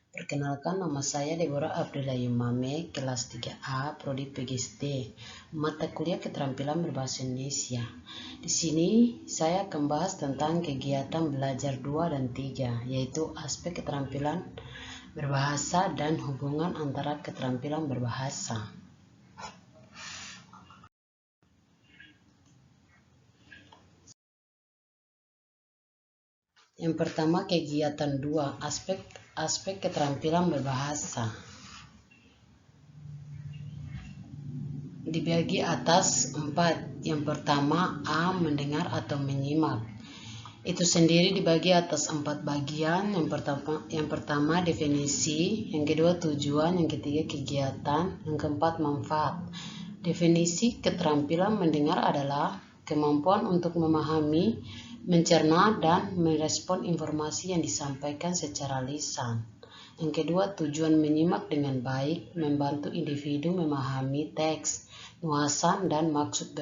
Perkenalkan, nama saya Deborah Abdullah Yumame, kelas 3A, Prodi PGSD, mata kuliah keterampilan berbahasa Indonesia. Di sini saya akan bahas tentang kegiatan belajar 2 dan 3, yaitu aspek keterampilan berbahasa dan hubungan antara keterampilan berbahasa. Yang pertama, kegiatan 2, aspek keterampilan berbahasa. Dibagi atas 4. Yang pertama, A, mendengar atau menyimak. Itu sendiri dibagi atas 4 bagian. Yang pertama definisi, yang kedua tujuan, yang ketiga kegiatan, yang keempat manfaat. Definisi keterampilan mendengar adalah kemampuan untuk memahami, mencerna, dan merespon informasi yang disampaikan secara lisan. Yang kedua, tujuan menyimak dengan baik, membantu individu memahami teks, nuansa, dan maksud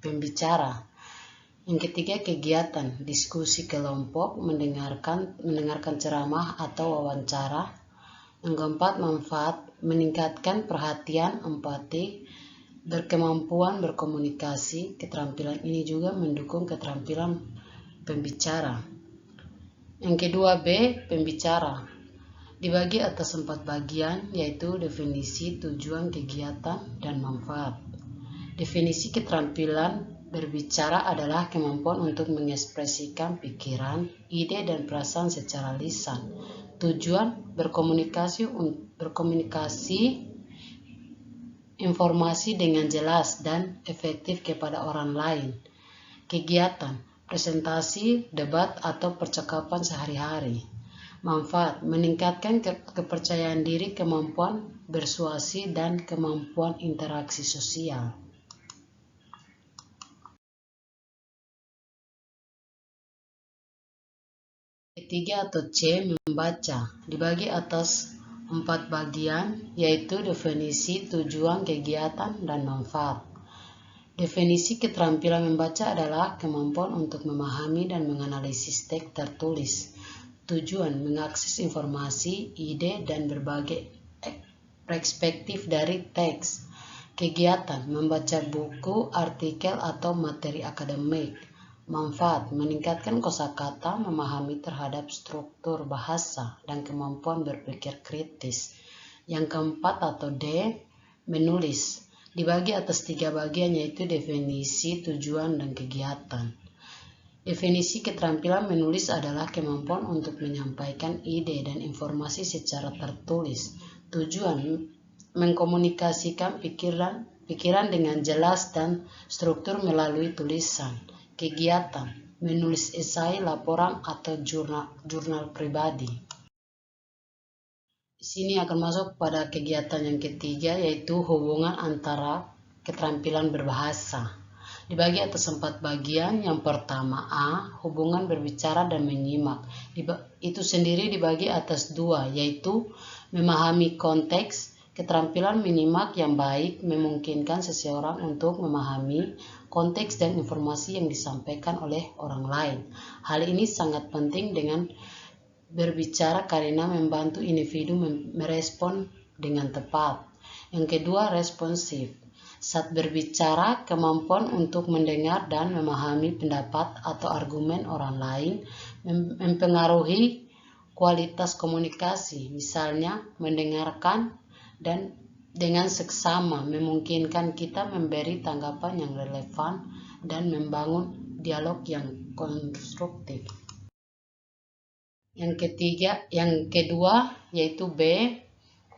pembicara. Yang ketiga, kegiatan, diskusi kelompok, mendengarkan ceramah atau wawancara. Yang keempat, manfaat, meningkatkan perhatian, empati, berkemampuan berkomunikasi. Keterampilan ini juga mendukung keterampilan pembicara. Yang kedua, B, pembicara. Dibagi atas 4 bagian, yaitu definisi, tujuan, kegiatan, dan manfaat. Definisi keterampilan berbicara adalah kemampuan untuk mengekspresikan pikiran, ide, dan perasaan secara lisan. Tujuan, berkomunikasi informasi dengan jelas dan efektif kepada orang lain. Kegiatan, presentasi, debat, atau percakapan sehari-hari. Manfaat, meningkatkan kepercayaan diri, kemampuan persuasi, dan kemampuan interaksi sosial. Ketiga atau C, membaca. Dibagi atas 4 bagian, yaitu definisi, tujuan, kegiatan, dan manfaat. Definisi keterampilan membaca adalah kemampuan untuk memahami dan menganalisis teks tertulis. Tujuan, mengakses informasi, ide, dan berbagai perspektif dari teks. Kegiatan, membaca buku, artikel, atau materi akademik. Manfaat, meningkatkan kosakata, memahami terhadap struktur bahasa, dan kemampuan berpikir kritis. Yang keempat atau D, menulis. Dibagi atas 3 bagian, yaitu definisi, tujuan, dan kegiatan. Definisi keterampilan menulis adalah kemampuan untuk menyampaikan ide dan informasi secara tertulis. Tujuan, mengkomunikasikan pikiran dengan jelas dan struktur melalui tulisan. Kegiatan, menulis esai, laporan, atau jurnal pribadi. Di sini akan masuk pada kegiatan yang ketiga, yaitu hubungan antara keterampilan berbahasa. Dibagi atas 4 bagian. Yang pertama, A, hubungan berbicara dan menyimak. Itu sendiri dibagi atas 2, yaitu memahami konteks. Keterampilan menyimak yang baik memungkinkan seseorang untuk memahami konteks dan informasi yang disampaikan oleh orang lain. Hal ini sangat penting dengan berbicara karena membantu individu merespon dengan tepat. Yang kedua, responsif. Saat berbicara, kemampuan untuk mendengar dan memahami pendapat atau argumen orang lain mempengaruhi kualitas komunikasi. Misalnya, mendengarkan dan dengan seksama memungkinkan kita memberi tanggapan yang relevan dan membangun dialog yang konstruktif. Yang kedua, yaitu B,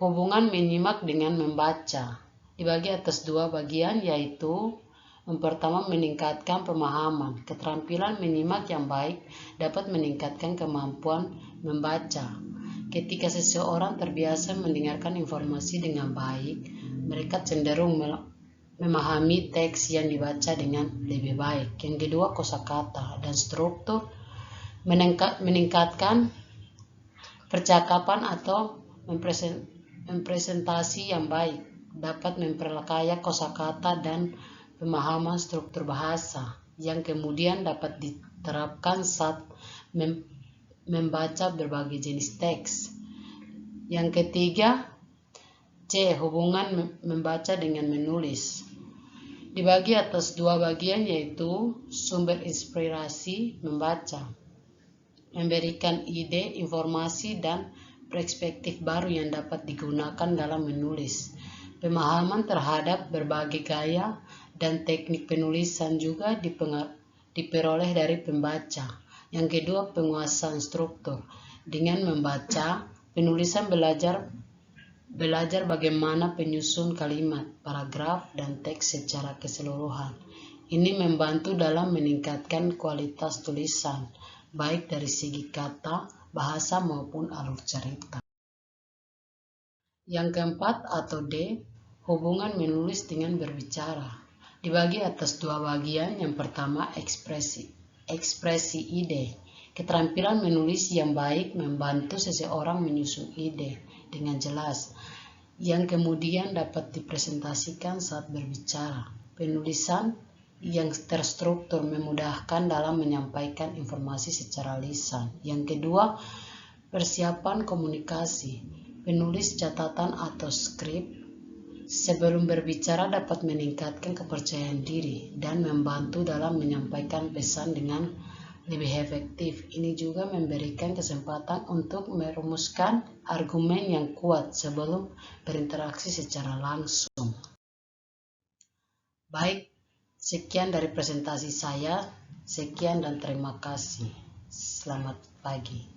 hubungan menyimak dengan membaca. Dibagi atas 2 bagian, yaitu yang pertama, meningkatkan pemahaman. Keterampilan menyimak yang baik dapat meningkatkan kemampuan membaca. Ketika seseorang terbiasa mendengarkan informasi dengan baik, mereka cenderung memahami teks yang dibaca dengan lebih baik. Yang kedua, kosakata dan struktur. Meningkatkan percakapan atau mempresentasi yang baik dapat memperkaya kosakata dan pemahaman struktur bahasa yang kemudian dapat diterapkan saat membaca berbagai jenis teks. Yang ketiga, C. Hubungan membaca dengan menulis. Dibagi atas dua bagian, yaitu sumber inspirasi membaca, memberikan ide, informasi, dan perspektif baru yang dapat digunakan dalam menulis. Pemahaman terhadap berbagai gaya dan teknik penulisan juga diperoleh dari pembaca. Yang kedua, penguasaan struktur. Dengan membaca, penulisan belajar bagaimana penyusun kalimat, paragraf, dan teks secara keseluruhan. Ini membantu dalam meningkatkan kualitas tulisan, baik dari segi kata, bahasa, maupun alur cerita. Yang keempat atau D, hubungan menulis dengan berbicara. Dibagi atas dua bagian. Yang pertama, ekspresi ide. Keterampilan menulis yang baik membantu seseorang menyusun ide dengan jelas, yang kemudian dapat dipresentasikan saat berbicara. Penulisan yang terstruktur memudahkan dalam menyampaikan informasi secara lisan. Yang kedua, persiapan komunikasi. Penulis catatan atau skrip sebelum berbicara dapat meningkatkan kepercayaan diri dan membantu dalam menyampaikan pesan dengan lebih efektif. Ini juga memberikan kesempatan untuk merumuskan argumen yang kuat sebelum berinteraksi secara langsung. Baik, sekian dari presentasi saya. Sekian dan terima kasih. Selamat pagi.